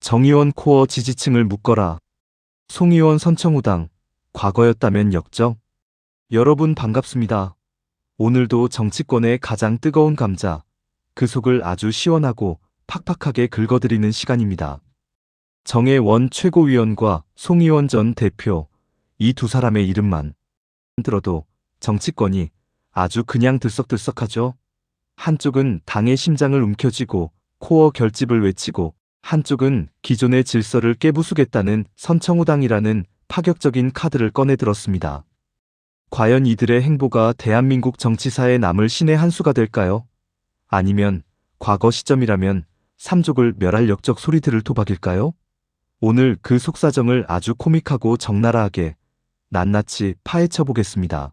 정의원 코어 지지층을 묶어라. 송의원 선청후당, 과거였다면 역적? 여러분 반갑습니다. 오늘도 정치권의 가장 뜨거운 감자, 그 속을 아주 시원하고 팍팍하게 긁어드리는 시간입니다. 정의원 최고위원과 송의원 전 대표, 이 두 사람의 이름만 들어도 정치권이 아주 그냥 들썩들썩하죠. 한쪽은 당의 심장을 움켜쥐고 코어 결집을 외치고, 한쪽은 기존의 질서를 깨부수겠다는 선청후당이라는 파격적인 카드를 꺼내 들었습니다. 과연 이들의 행보가 대한민국 정치사에 남을 신의 한 수가 될까요? 아니면 과거 시점이라면 삼족을 멸할 역적 소리들을 토박일까요? 오늘 그 속사정을 아주 코믹하고 적나라하게 낱낱이 파헤쳐 보겠습니다.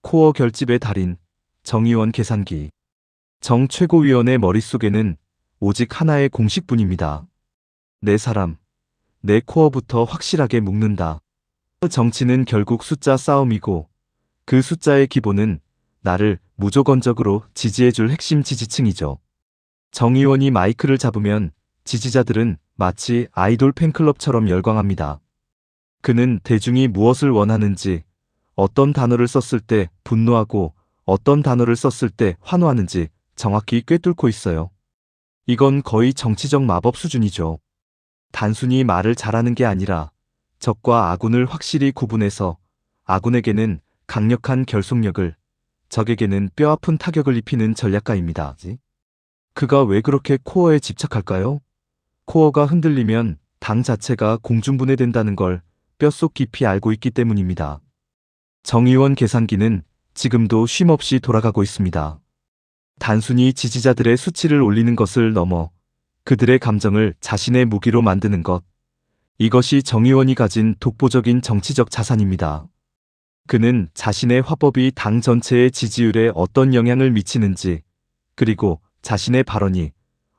코어 결집의 달인, 정의원 계산기. 정 최고위원의 머릿속에는 오직 하나의 공식뿐입니다. 내 사람, 내 코어부터 확실하게 묶는다. 정치는 결국 숫자 싸움이고, 그 숫자의 기본은 나를 무조건적으로 지지해줄 핵심 지지층이죠. 정 의원이 마이크를 잡으면 지지자들은 마치 아이돌 팬클럽처럼 열광합니다. 그는 대중이 무엇을 원하는지, 어떤 단어를 썼을 때 분노하고 어떤 단어를 썼을 때 환호하는지 정확히 꿰뚫고 있어요. 이건 거의 정치적 마법 수준이죠. 단순히 말을 잘하는 게 아니라 적과 아군을 확실히 구분해서 아군에게는 강력한 결속력을, 적에게는 뼈아픈 타격을 입히는 전략가입니다. 그가 왜 그렇게 코어에 집착할까요? 코어가 흔들리면 당 자체가 공중분해된다는 걸 뼛속 깊이 알고 있기 때문입니다. 정의원 계산기는 지금도 쉼없이 돌아가고 있습니다. 단순히 지지자들의 수치를 올리는 것을 넘어 그들의 감정을 자신의 무기로 만드는 것. 이것이 정 의원이 가진 독보적인 정치적 자산입니다. 그는 자신의 화법이 당 전체의 지지율에 어떤 영향을 미치는지, 그리고 자신의 발언이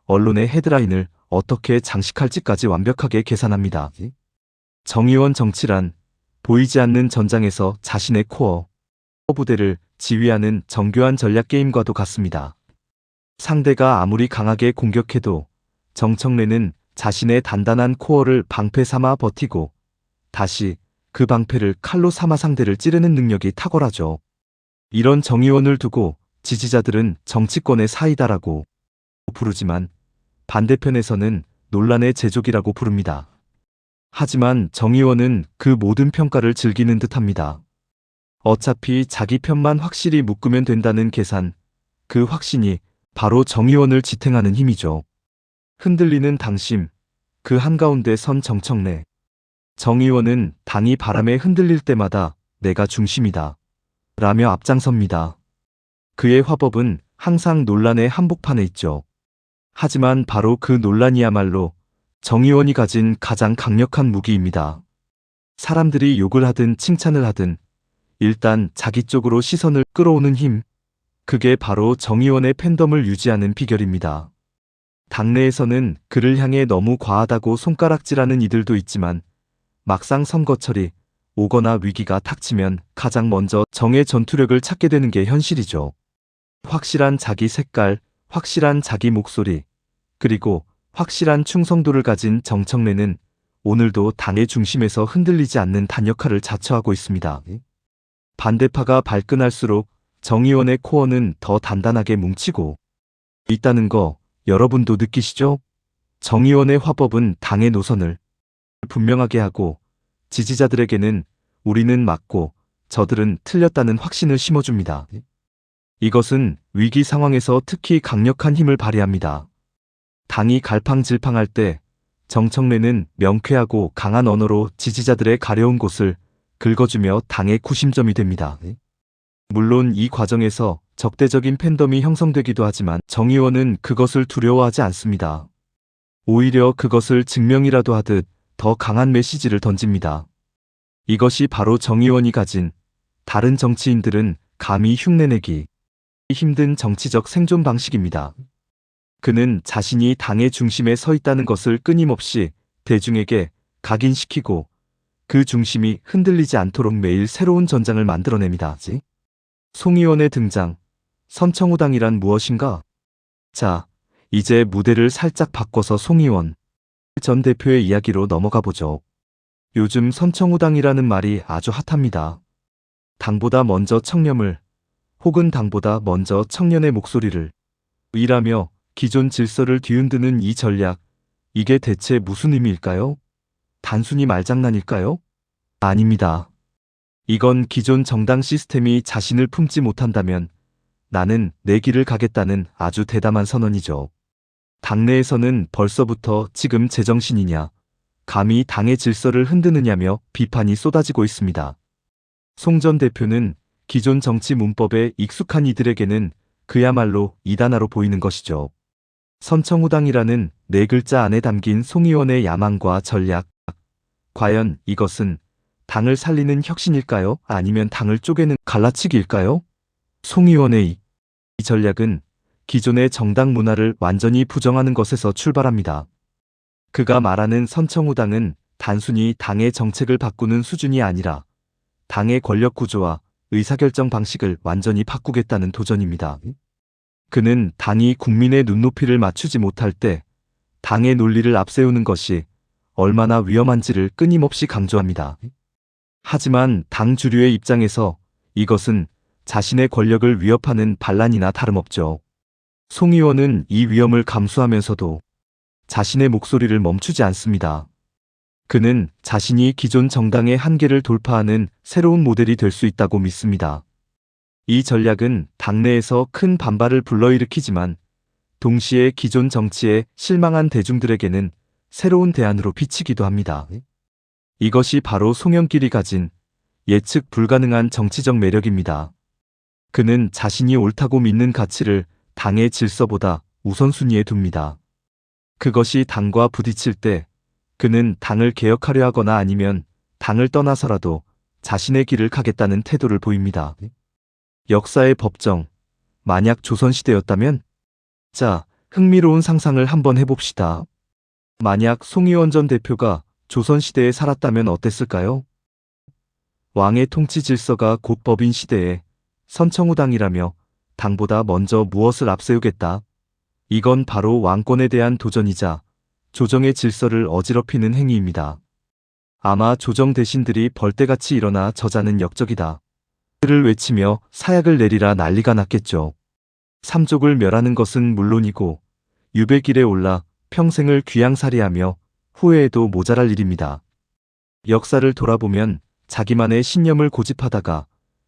언론의 헤드라인을 어떻게 장식할지까지 완벽하게 계산합니다. 정 의원 정치란 보이지 않는 전장에서 자신의 코어 부대를 지휘하는 정교한 전략 게임과도 같습니다. 상대가 아무리 강하게 공격해도 정청래는 자신의 단단한 코어를 방패 삼아 버티고 다시 그 방패를 칼로 삼아 상대를 찌르는 능력이 탁월하죠. 이런 정 의원을 두고 지지자들은 정치권의 사이다라고 부르지만 반대편에서는 논란의 제조기라고 부릅니다. 하지만 정 의원은 그 모든 평가를 즐기는 듯합니다. 어차피 자기 편만 확실히 묶으면 된다는 계산, 그 확신이 바로 정 의원을 지탱하는 힘이죠. 흔들리는 당심, 그 한가운데 선 정청래. 정 의원은 당이 바람에 흔들릴 때마다 내가 중심이다 라며 앞장섭니다. 그의 화법은 항상 논란의 한복판에 있죠. 하지만 바로 그 논란이야말로 정 의원이 가진 가장 강력한 무기입니다. 사람들이 욕을 하든 칭찬을 하든 일단 자기 쪽으로 시선을 끌어오는 힘, 그게 바로 정 의원의 팬덤을 유지하는 비결입니다. 당내에서는 그를 향해 너무 과하다고 손가락질하는 이들도 있지만 막상 선거철이 오거나 위기가 닥치면 가장 먼저 정의 전투력을 찾게 되는 게 현실이죠. 확실한 자기 색깔, 확실한 자기 목소리, 그리고 확실한 충성도를 가진 정청래는 오늘도 당의 중심에서 흔들리지 않는 단역할을 자처하고 있습니다. 반대파가 발끈할수록 정 의원의 코어는 더 단단하게 뭉치고 있다는 거 여러분도 느끼시죠? 정 의원의 화법은 당의 노선을 분명하게 하고 지지자들에게는 우리는 맞고 저들은 틀렸다는 확신을 심어줍니다. 이것은 위기 상황에서 특히 강력한 힘을 발휘합니다. 당이 갈팡질팡할 때 정청래는 명쾌하고 강한 언어로 지지자들의 가려운 곳을 긁어주며 당의 구심점이 됩니다. 물론 이 과정에서 적대적인 팬덤이 형성되기도 하지만 정 의원은 그것을 두려워하지 않습니다. 오히려 그것을 증명이라도 하듯 더 강한 메시지를 던집니다. 이것이 바로 정 의원이 가진 다른 정치인들은 감히 흉내내기 힘든 정치적 생존 방식입니다. 그는 자신이 당의 중심에 서 있다는 것을 끊임없이 대중에게 각인시키고 그 중심이 흔들리지 않도록 매일 새로운 전장을 만들어냅니다. 송 의원의 등장, 선청후당이란 무엇인가? 자, 이제 무대를 살짝 바꿔서 송 의원, 전 대표의 이야기로 넘어가 보죠. 요즘 선청후당이라는 말이 아주 핫합니다. 당보다 먼저 청렴을, 혹은 당보다 먼저 청년의 목소리를 일하며 기존 질서를 뒤흔드는 이 전략, 이게 대체 무슨 의미일까요? 단순히 말장난일까요? 아닙니다. 이건 기존 정당 시스템이 자신을 품지 못한다면 나는 내 길을 가겠다는 아주 대담한 선언이죠. 당내에서는 벌써부터 지금 제정신이냐, 감히 당의 질서를 흔드느냐며 비판이 쏟아지고 있습니다. 송 전 대표는 기존 정치 문법에 익숙한 이들에게는 그야말로 이단아로 보이는 것이죠. 선청후당이라는 네 글자 안에 담긴 송 의원의 야망과 전략, 과연 이것은 당을 살리는 혁신일까요? 아니면 당을 쪼개는 갈라치기일까요? 송 의원의 이 전략은 기존의 정당 문화를 완전히 부정하는 것에서 출발합니다. 그가 말하는 선청후당은 단순히 당의 정책을 바꾸는 수준이 아니라 당의 권력 구조와 의사결정 방식을 완전히 바꾸겠다는 도전입니다. 그는 당이 국민의 눈높이를 맞추지 못할 때 당의 논리를 앞세우는 것이 얼마나 위험한지를 끊임없이 강조합니다. 하지만 당 주류의 입장에서 이것은 자신의 권력을 위협하는 반란이나 다름없죠. 송 의원은 이 위험을 감수하면서도 자신의 목소리를 멈추지 않습니다. 그는 자신이 기존 정당의 한계를 돌파하는 새로운 모델이 될 수 있다고 믿습니다. 이 전략은 당내에서 큰 반발을 불러일으키지만 동시에 기존 정치에 실망한 대중들에게는 새로운 대안으로 비치기도 합니다. 이것이 바로 송영길이 가진 예측 불가능한 정치적 매력입니다. 그는 자신이 옳다고 믿는 가치를 당의 질서보다 우선순위에 둡니다. 그것이 당과 부딪힐 때 그는 당을 개혁하려 하거나 아니면 당을 떠나서라도 자신의 길을 가겠다는 태도를 보입니다. 역사의 법정, 만약 조선시대였다면? 자, 흥미로운 상상을 한번 해봅시다. 만약 송의원 전 대표가 조선시대에 살았다면 어땠을까요? 왕의 통치 질서가 곧 법인 시대에 선청후당이라며 당보다 먼저 무엇을 앞세우겠다. 이건 바로 왕권에 대한 도전이자 조정의 질서를 어지럽히는 행위입니다. 아마 조정 대신들이 벌떼같이 일어나 저자는 역적이다. 를 외치며 사약을 내리라 난리가 났겠죠. 삼족을 멸하는 것은 물론이고 유배길에 올라 평생을 귀양살이하며 후회해도 모자랄 일입니다. 역사를 돌아보면 자기만의 신념을 고집하다가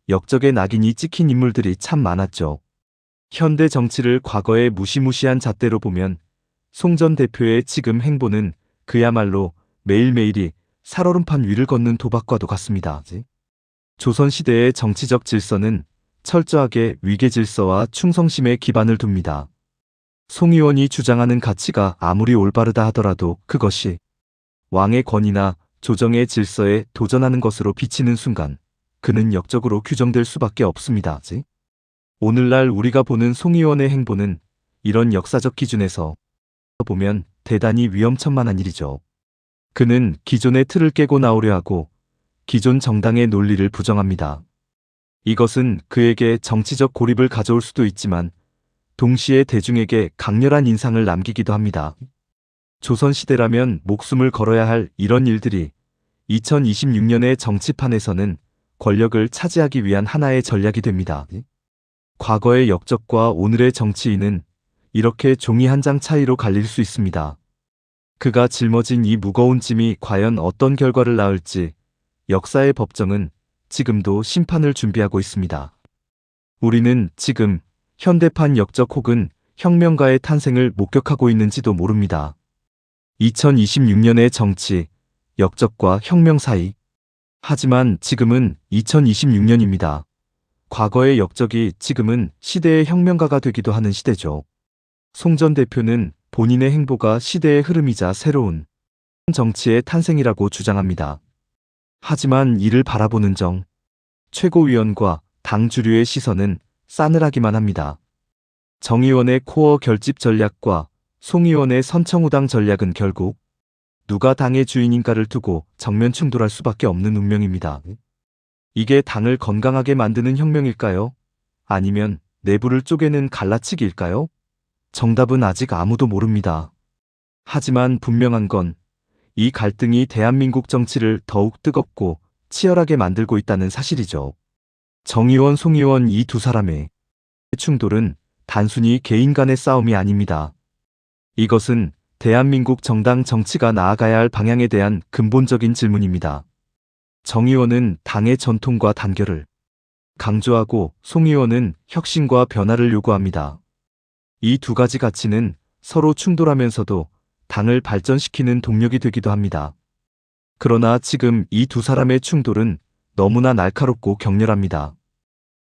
역적의 낙인이 찍힌 인물들이 참 많았죠. 현대 정치를 과거의 무시무시한 잣대로 보면 송 전 대표의 지금 행보는 그야말로 매일매일이 살얼음판 위를 걷는 도박과도 같습니다. 조선시대의 정치적 질서는 철저하게 위계질서와 충성심에 기반을 둡니다. 송 의원이 주장하는 가치가 아무리 올바르다 하더라도 그것이 왕의 권위나 조정의 질서에 도전하는 것으로 비치는 순간 그는 역적으로 규정될 수밖에 없습니다. 오늘날 우리가 보는 송 의원의 행보는 이런 역사적 기준에서 보면 대단히 위험천만한 일이죠. 그는 기존의 틀을 깨고 나오려 하고 기존 정당의 논리를 부정합니다. 이것은 그에게 정치적 고립을 가져올 수도 있지만 동시에 대중에게 강렬한 인상을 남기기도 합니다. 조선시대라면 목숨을 걸어야 할 이런 일들이 2026년의 정치판에서는 권력을 차지하기 위한 하나의 전략이 됩니다. 과거의 역적과 오늘의 정치인은 이렇게 종이 한 장 차이로 갈릴 수 있습니다. 그가 짊어진 이 무거운 짐이 과연 어떤 결과를 낳을지 역사의 법정은 지금도 심판을 준비하고 있습니다. 우리는 지금 현대판 역적 혹은 혁명가의 탄생을 목격하고 있는지도 모릅니다. 2026년의 정치, 역적과 혁명 사이. 하지만 지금은 2026년입니다. 과거의 역적이 지금은 시대의 혁명가가 되기도 하는 시대죠. 송 전 대표는 본인의 행보가 시대의 흐름이자 새로운 정치의 탄생이라고 주장합니다. 하지만 이를 바라보는 최고위원과 당 주류의 시선은 싸늘하기만 합니다. 정 의원의 코어 결집 전략과 송 의원의 선청후당 전략은 결국 누가 당의 주인인가를 두고 정면 충돌할 수밖에 없는 운명입니다. 이게 당을 건강하게 만드는 혁명일까요? 아니면 내부를 쪼개는 갈라치기일까요? 정답은 아직 아무도 모릅니다. 하지만 분명한 건 이 갈등이 대한민국 정치를 더욱 뜨겁고 치열하게 만들고 있다는 사실이죠. 정의원, 송의원 이 두 사람의 충돌은 단순히 개인 간의 싸움이 아닙니다. 이것은 대한민국 정당 정치가 나아가야 할 방향에 대한 근본적인 질문입니다. 정 의원은 당의 전통과 단결을 강조하고 송 의원은 혁신과 변화를 요구합니다. 이 두 가지 가치는 서로 충돌하면서도 당을 발전시키는 동력이 되기도 합니다. 그러나 지금 이 두 사람의 충돌은 너무나 날카롭고 격렬합니다.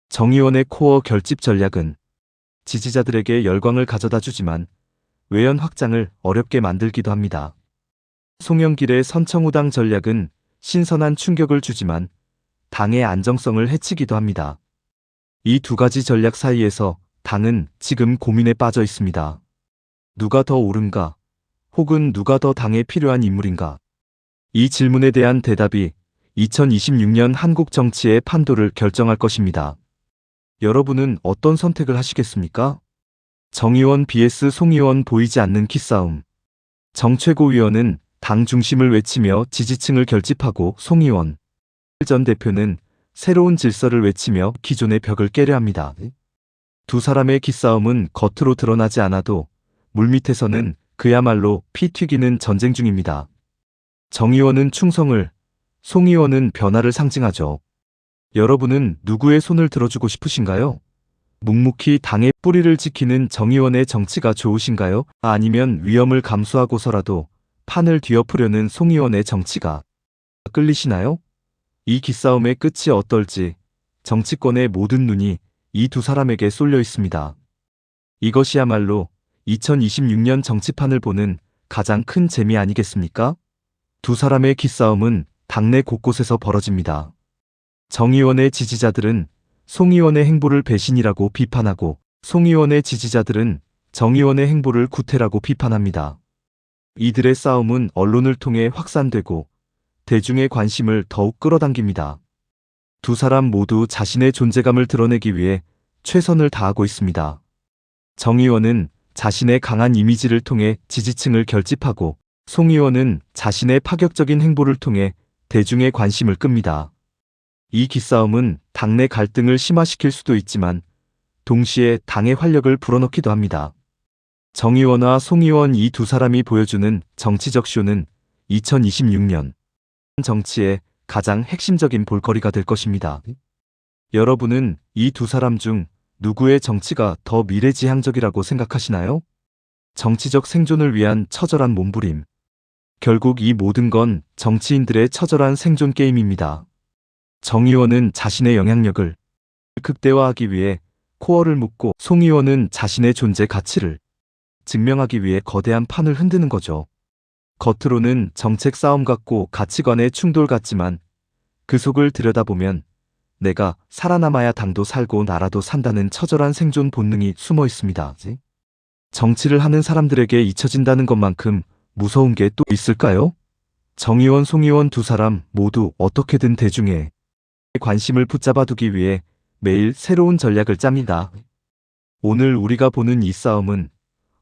정 의원의 코어 결집 전략은 지지자들에게 열광을 가져다 주지만 외연 확장을 어렵게 만들기도 합니다. 송영길의 선청후당 전략은 신선한 충격을 주지만 당의 안정성을 해치기도 합니다. 이 두 가지 전략 사이에서 당은 지금 고민에 빠져 있습니다. 누가 더 옳은가? 혹은 누가 더 당에 필요한 인물인가? 이 질문에 대한 대답이 2026년 한국 정치의 판도를 결정할 것입니다. 여러분은 어떤 선택을 하시겠습니까? 정 의원 vs 송 의원 보이지 않는 기싸움. 정 최고위원은 당 중심을 외치며 지지층을 결집하고 송 의원 전 대표는 새로운 질서를 외치며 기존의 벽을 깨려 합니다. 두 사람의 기싸움은 겉으로 드러나지 않아도 물밑에서는 그야말로 피 튀기는 전쟁 중입니다. 정 의원은 충성을, 송 의원은 변화를 상징하죠. 여러분은 누구의 손을 들어주고 싶으신가요? 묵묵히 당의 뿌리를 지키는 정 의원의 정치가 좋으신가요? 아니면 위험을 감수하고서라도 판을 뒤엎으려는 송 의원의 정치가 끌리시나요? 이 기싸움의 끝이 어떨지 정치권의 모든 눈이 이 두 사람에게 쏠려 있습니다. 이것이야말로 2026년 정치판을 보는 가장 큰 재미 아니겠습니까? 두 사람의 기싸움은 당내 곳곳에서 벌어집니다. 정 의원의 지지자들은 송 의원의 행보를 배신이라고 비판하고 송 의원의 지지자들은 정 의원의 행보를 구태라고 비판합니다. 이들의 싸움은 언론을 통해 확산되고 대중의 관심을 더욱 끌어당깁니다. 두 사람 모두 자신의 존재감을 드러내기 위해 최선을 다하고 있습니다. 정 의원은 자신의 강한 이미지를 통해 지지층을 결집하고 송 의원은 자신의 파격적인 행보를 통해 대중의 관심을 끕니다. 이 기싸움은 당내 갈등을 심화시킬 수도 있지만 동시에 당의 활력을 불어넣기도 합니다. 정 의원과 송 의원 이 두 사람이 보여주는 정치적 쇼는 2026년 정치의 가장 핵심적인 볼거리가 될 것입니다. 여러분은 이 두 사람 중 누구의 정치가 더 미래지향적이라고 생각하시나요? 정치적 생존을 위한 처절한 몸부림. 결국 이 모든 건 정치인들의 처절한 생존 게임입니다. 정 의원은 자신의 영향력을 극대화하기 위해 코어를 묶고 송 의원은 자신의 존재 가치를 증명하기 위해 거대한 판을 흔드는 거죠. 겉으로는 정책 싸움 같고 가치관의 충돌 같지만 그 속을 들여다보면 내가 살아남아야 당도 살고 나라도 산다는 처절한 생존 본능이 숨어 있습니다. 정치를 하는 사람들에게 잊혀진다는 것만큼 무서운 게 또 있을까요? 정 의원, 송 의원 두 사람 모두 어떻게든 대중의 관심을 붙잡아두기 위해 매일 새로운 전략을 짭니다. 오늘 우리가 보는 이 싸움은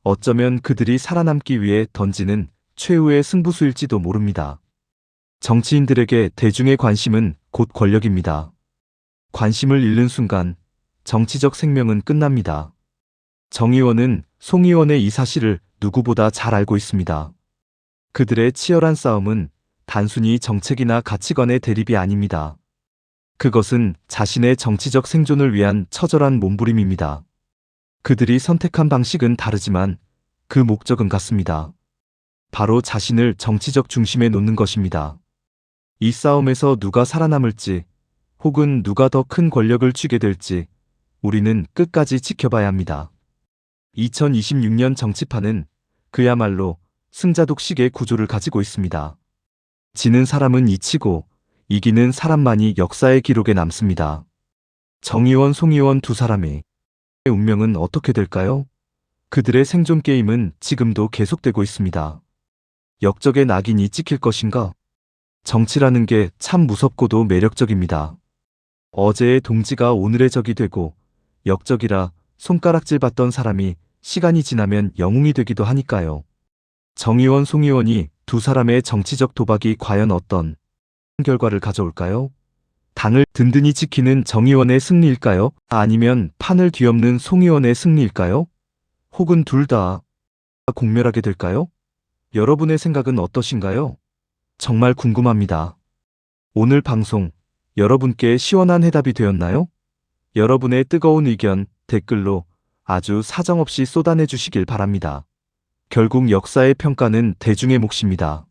어쩌면 그들이 살아남기 위해 던지는 최후의 승부수일지도 모릅니다. 정치인들에게 대중의 관심은 곧 권력입니다. 관심을 잃는 순간 정치적 생명은 끝납니다. 정 의원은 송 의원의 이 사실을 누구보다 잘 알고 있습니다. 그들의 치열한 싸움은 단순히 정책이나 가치관의 대립이 아닙니다. 그것은 자신의 정치적 생존을 위한 처절한 몸부림입니다. 그들이 선택한 방식은 다르지만 그 목적은 같습니다. 바로 자신을 정치적 중심에 놓는 것입니다. 이 싸움에서 누가 살아남을지 혹은 누가 더 큰 권력을 쥐게 될지 우리는 끝까지 지켜봐야 합니다. 2026년 정치판은 그야말로 승자독식의 구조를 가지고 있습니다. 지는 사람은 잊히고 이기는 사람만이 역사의 기록에 남습니다. 정 의원, 송 의원 두 사람의 운명은 어떻게 될까요? 그들의 생존 게임은 지금도 계속되고 있습니다. 역적의 낙인이 찍힐 것인가? 정치라는 게 참 무섭고도 매력적입니다. 어제의 동지가 오늘의 적이 되고 역적이라 손가락질 받던 사람이 시간이 지나면 영웅이 되기도 하니까요. 정의원, 송의원이 두 사람의 정치적 도박이 과연 어떤 결과를 가져올까요? 당을 든든히 지키는 정의원의 승리일까요? 아니면 판을 뒤엎는 송의원의 승리일까요? 혹은 둘 다 공멸하게 될까요? 여러분의 생각은 어떠신가요? 정말 궁금합니다. 오늘 방송 여러분께 시원한 해답이 되었나요? 여러분의 뜨거운 의견 댓글로 아주 사정없이 쏟아내 주시길 바랍니다. 결국 역사의 평가는 대중의 몫입니다.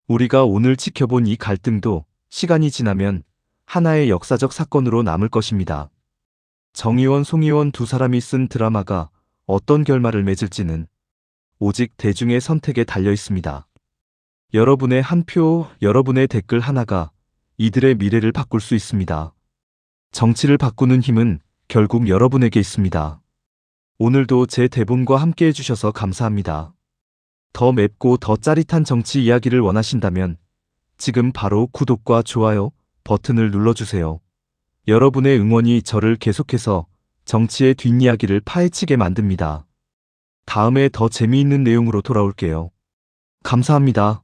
우리가 오늘 지켜본 이 갈등도 시간이 지나면 하나의 역사적 사건으로 남을 것입니다. 정의원, 송의원 두 사람이 쓴 드라마가 어떤 결말을 맺을지는 오직 대중의 선택에 달려 있습니다. 여러분의 한 표, 여러분의 댓글 하나가 이들의 미래를 바꿀 수 있습니다. 정치를 바꾸는 힘은 결국 여러분에게 있습니다. 오늘도 제 대본과 함께 해주셔서 감사합니다. 더 맵고 더 짜릿한 정치 이야기를 원하신다면 지금 바로 구독과 좋아요 버튼을 눌러주세요. 여러분의 응원이 저를 계속해서 정치의 뒷이야기를 파헤치게 만듭니다. 다음에 더 재미있는 내용으로 돌아올게요. 감사합니다.